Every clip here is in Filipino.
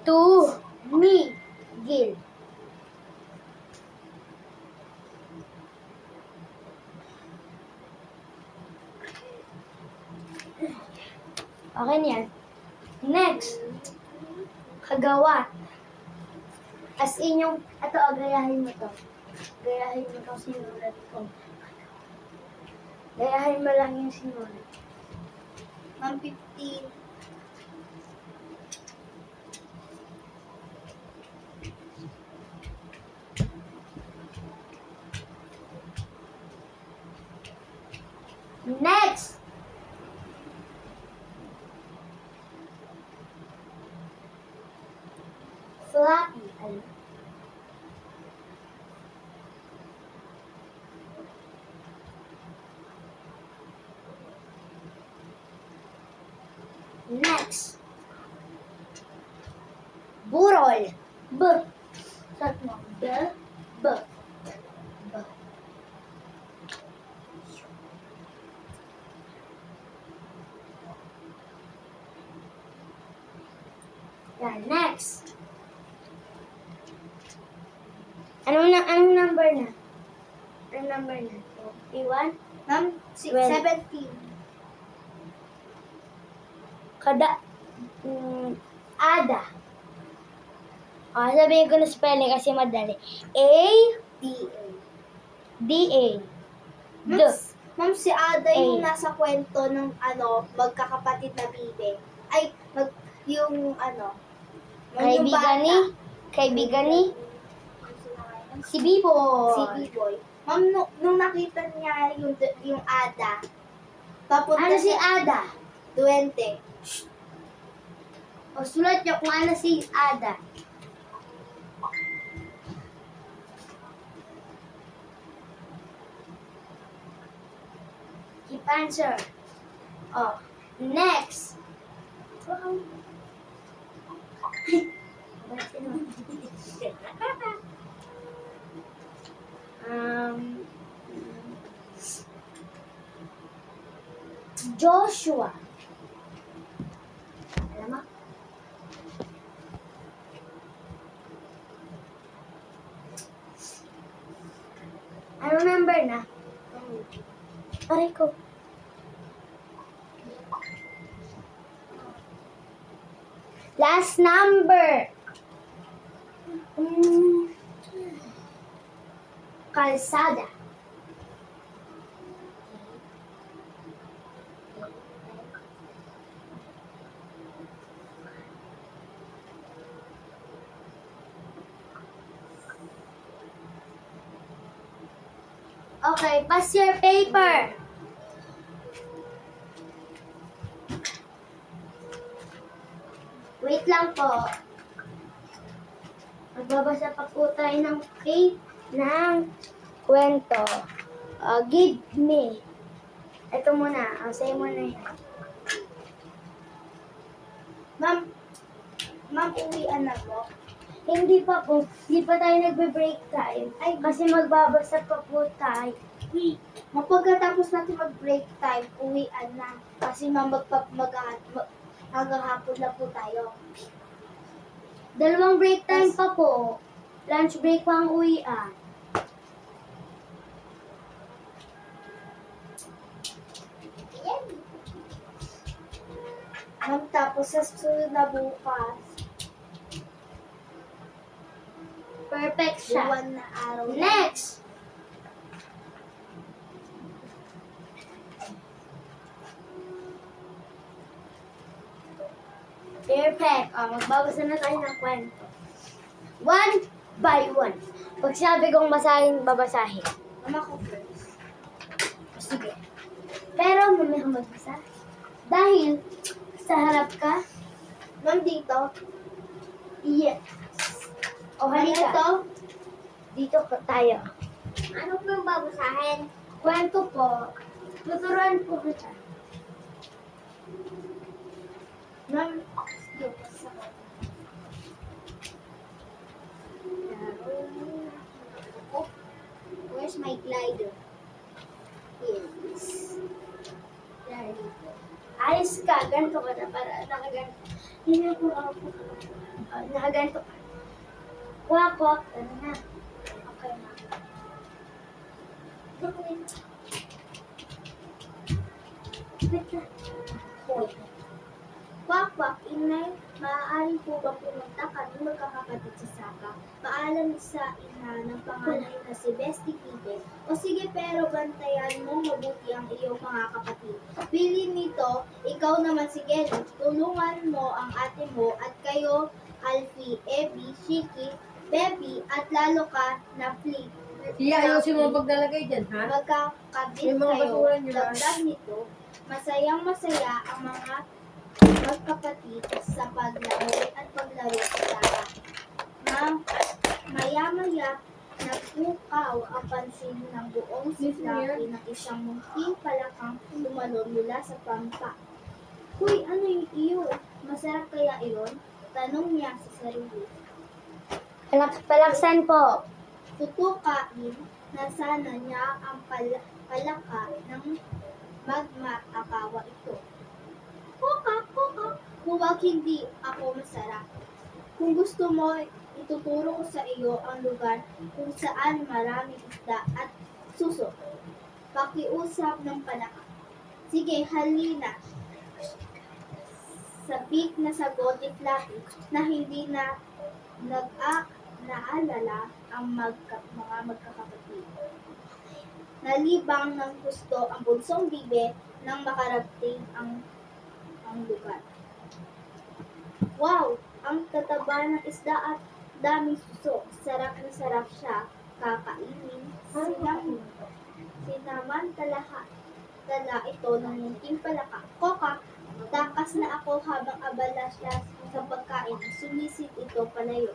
Tumigil. Okay na yan. Next. Kagawad. As in yung, ito, gayahin mo to. Gayahin mo itong sinulat ko. Gayahin mo lang yung sinulat. Ma'am, 15. Next! Floppy. Ano? Next. Burol. B. Start mo. B. B. B. Yan, next. Anong number na? Anong number na? 51? Ma'am, 17. Ada. Sabihin ko na spelling kasi madali. A, D-A. D-A. D. Ma'am, si Ada yung A. nasa kwento ng magkakapatid na bibe. Ay, yung Kaibigan ni? Kaibigan ni? Si Biboy. Si B-Boy. Ma'am, nung nakita niya yung Ada, papunta Ano si Ada? 20. O sulat niyo kung ano si Ada. Keep answer. Oh, next. Joshua. Alam mo? Anong number na? Aray ko. Last number. Kalsada. Okay, pass your paper. Wait lang po. Magbabasa pa po tayo ng kwento. Give me. Ito muna. Say mo na yan. Ma'am, uwian na po. Hindi pa po. Hindi pa tayo nagbe-break time. Ay, kasi magbabasa pa po tayo. Pagkatapos natin mag-break time, uwian na. Kasi ma'am, hanggang hapon na po tayo. 2 break time pa po. Lunch break pa ang uwian. Ma'am, tapos sa susunod na bukas, Perfect siya. buwan na araw. Next! Perfect. Magbabasa na tayo ng kwento. 1 by 1. Pag sabi kong basahin, babasahin. Mama ko first. Sige. Pero mamaya ka magbasa. Dahil sa harap ka, Ma'am, dito. yes. O halika. Ito. Dito tayo. Ano po yung babasahin? Kwento po. Tuturuan po kita. Ma'am, yung basa ko. Oh, where's my glider? Yes. Yan dito. Ayos ka. Ganito ka na para nakaganto. Hindi po ako. Nakaganto ka. Kwak, kwak. Ano na? Okay na. Wait na. Hoy. Kwak-kwak, inay, maaari po ba pumunta kami magkakapatid sa Saka? Paalam sa ina ng panganay na si Bestie Pibe. O sige, pero bantayan mo mabuti ang iyong mga kapatid. Pili nito, ikaw naman si Gelly. Tulungan mo ang ate mo at kayo, Alfie, Abby, Shiki, Bebby, at lalo ka na Flip. Siya, ayusin mo ang paglalagay dyan, ha? Magkakabit May mga kayo. basura niyo, ha? Dagdag nito, masayang masaya ang mga magkapatid sa paglaro at paglaro sa Saka. Maya-maya, nagpukaw ang pansin ng buong si Fluffy ng isang munting palakang lumalon mula sa pampa. Huy, ano yung iyo? Masarap kaya iyon? Tanong niya sa sarili. Palaksan po. Tutukain na sana niya ang palaka ng magmaakawa ito. Kuka, huwag hindi ako masarap. Kung gusto mo, ituturo ko sa iyo ang lugar kung saan maraming isda at suso. Pakiusap ng palaka. Sige, halina. Sabik na sagot ni Fluffy na hindi na naalala ang mga magkakapatid. Nalibang ng gusto ang bunsong bibe nang makarating ang lugar. Wow! Ang tataba ng isda at daming suso. Sarap na sarap siya kakainin. Sinamantala ito ng munting palaka. Koka, takas na ako habang abala siya sa pagkain. Sumisid ito palayo.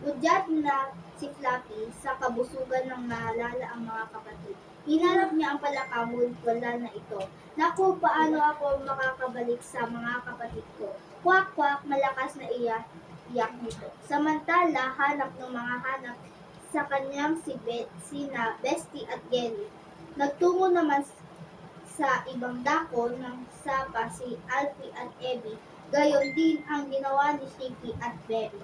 Udyat na si Fluffy sa kabusugan ng naalala ang mga kapatid. Hinarap niya ang palaka, ngunit wala na ito. Naku, paano ako makakabalik sa mga kapatid ko? Kwak-kwak, malakas na iyak nito. Samantala, hanap sa kanyang sina Bestie at Gelly. Nagtungo naman sa ibang dako ng sapa si Alfie at Abby. Gayon din ang ginawa ni Shiki at Bebby.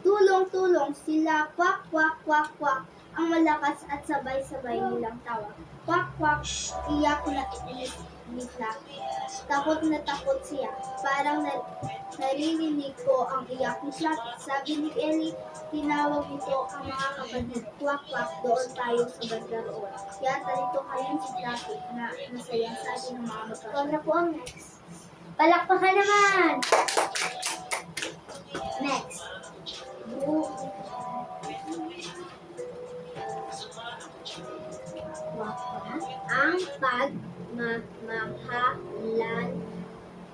Tulong-tulong sila, kwak, kwak, kwak, kwak, ang malakas at sabay-sabay nilang tawa. Kwak, kwak, iyak na inis ni Fluffy. Takot na takot siya. Parang naririnig ko ang iyak ni Fluffy. Sabi ni Ellie, tinawag nito ang mga kapatid. Kwak, kwak, doon tayo sa banda roon. Yata rito kayo si Fluffy na masayang sabi ng mga magkakapatid. Ikaw na po ang next. Palakpakan naman! Next. Ang pagmamahalan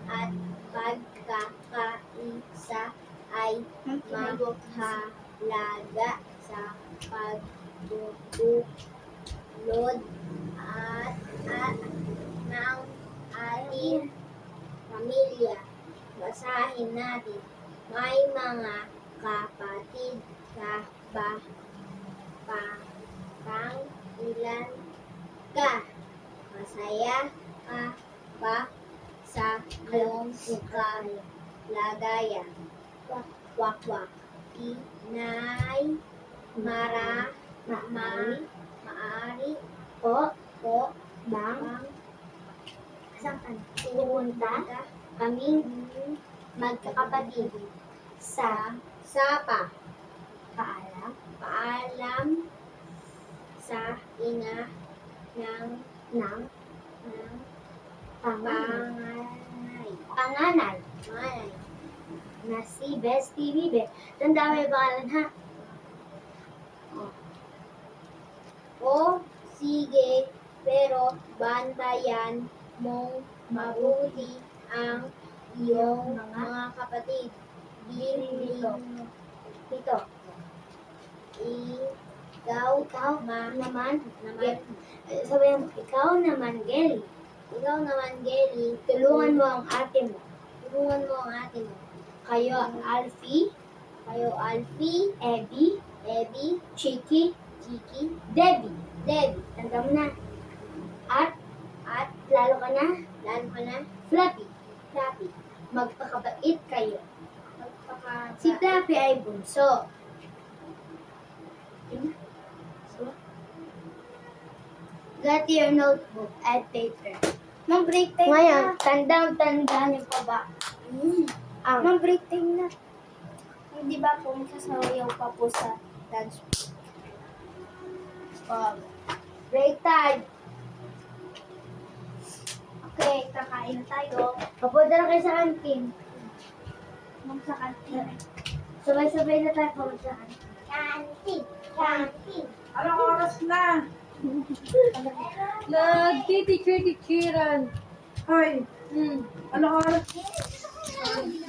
at pagkakaisa ay mahalaga sa pagtutulod at ng ating pamilya. Basahin natin. May mga kapatid ka ba? Pang ilan ka? Masaya ka ba sa iyong kalagayan? Wak wak. Inay, maari po bang Saan ka? Pupunta kaming magkakapatid sa sapa paalam sa ina ng ng panganay. panganay na si Bestie Bibe. Tanda mo yung pangalan, ha? O sige, pero bantayan mong mabuti ang iyong mga kapatid. Dito. Ikaw naman, naman, sabihin mo, ikaw naman, Gelly. Gelly, Tulungan mo ang ate mo. tulungan mo ang ate mo. Kayo, Alfie, Abby, Chiki, Chiki, Debbie. Debbie, Tanda mo na. At lalo ka na, lalo ka na, Fluffy. Fluffy. Magpakabait kayo. Magpaka... Si Fluffy ay bunso. So, get your notebook and paper. Ma'am, break time Ngayon, na. tandang-tandaan niyo pa ba? Ang Ma'am, break time na. Hindi ba po magsasayaw pa po sa dance? break time. Okay, kakain na tayo. Papunta na kayo sa canteen. Ma'am, sa kantin. Sabay-sabay na tayo papunta sa canteen. Kantin! Kantin! Anong oras na? Nagtiteacher-teacheran. Hoy, anong oras?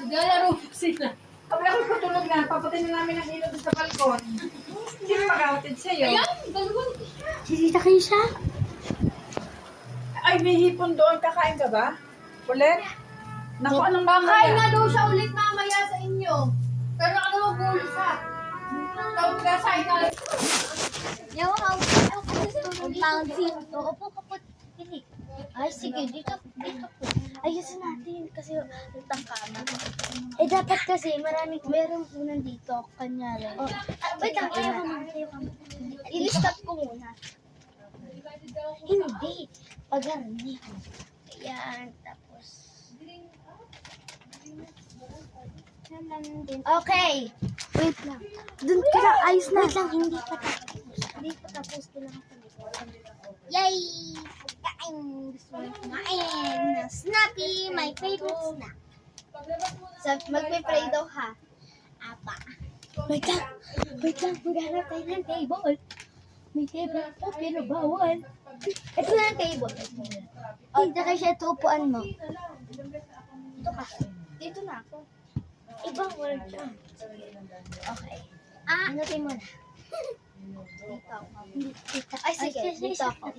Naglalaro po sila. Kami ako patulog na. Papatay na namin ang ilaw sa balkon. Sino mag-outed sa'yo? Si Tita Keisha? Ay, may hipon doon. Kakain ka ba? Ulit? Naku, anong Kakain mamaya? nga daw siya ulit mamaya sa inyo. Pero ano magulis ha? Tawag ka sa ina. Opo, kapot. Hindi. Ay, sige, dito po. Ayusin natin kasi yung tangkama. Eh, dapat kasi meron po nandito, kanyari. Oh, wait lang, tayo ka muna, tayo ka muna. I-stop ko muna. Hindi. Pag-arni. Ayan, tapos. Okay. Wait lang. Doon ka lang, ayos na. Wait lang, hindi pa tapos. Hindi pa tapos, kailangan pa. Yay! Kain! Gusto mo kumain! Snappy! My favorite snack. Magpe-pray daw ha. Apa. Wait lang! Maghanap tayo ng table. May table po, pero bawal. Ito na ang table. Ay, nakay siya ito, upuan mo. Dito ka. Dito na ako. Bawal dyan. Okay. Ano tayo muna? Dito ako. Dito. Ay, sige. Dito ako.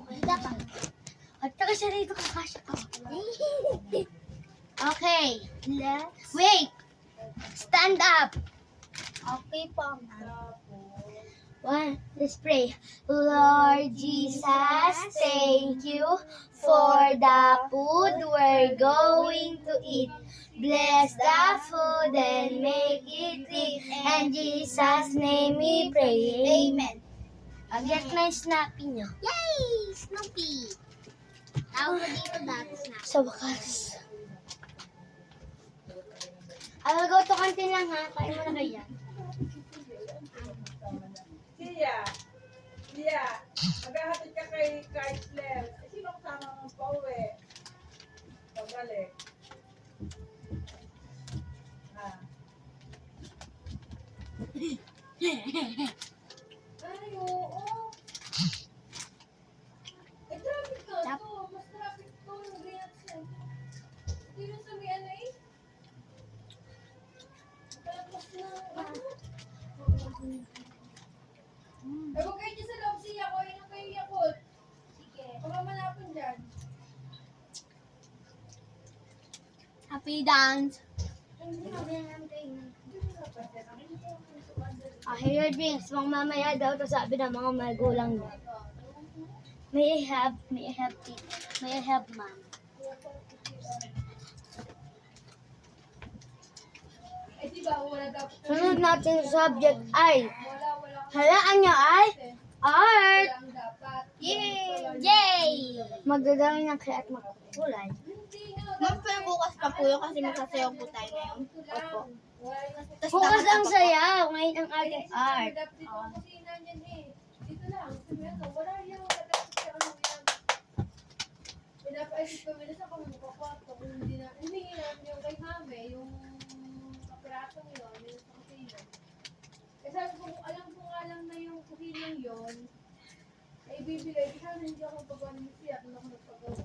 Dito ako. At taka siya rito, kakasya ko. Okay. Wait. Stand up. Okay po. One, let's pray. Lord Jesus, thank you for the food we're going to eat. Bless the food and make it rich. In Jesus' name we pray. Amen. Agad na yung Snappy nyo. Yay! Snoopy! Tawag ko dito dati Snappy. Sa wakas. I'll go to canteen lang ha. Kain mo na kayo yan. Tia, maghahatid ka kay Chrysler. Eh, sino kasama mo pa uwi? Pabalik. Ay, oo. Eh, traffic na to. Mas traffic to. Reaction. Hindi na sa may ano eh. Tapos na. Eh, huwag kayo dyan sa loob siya ko. Inom kayo Yakult. Sige. Baka manapon dyan. Happy dance. Here drinks, mga mamaya daw to sabi ng mga magulang niya. May I have, ma'am. Eh, di ba? Wala daw. Sunod natin subject ay, Wala. halaan niyo ay, art! Lang dapat. Yay! Magdadami ng kaya at magkukulay. Hindi na. Ma'am, pero bukas pa po yun kasi magsasayaw po tayo ngayon. Opo. Wala. Bukas ang sayaw, ngayon ang ating art. Dito kasi nanyan eh. Dito lang. Wala yan. Wala dapat sa ano yan. Pinapaisip kami na sa kami makakwarto. Kung hindi na. Hindi namin yung kay Mame. Yung aparatong yun. Yung sa kusina. Eh sabi ko, kung alam ko nga lang na yung kusinang yun, ay bibigay. Kasi hindi ako magpagawa ng siya kung ako nagpagawa.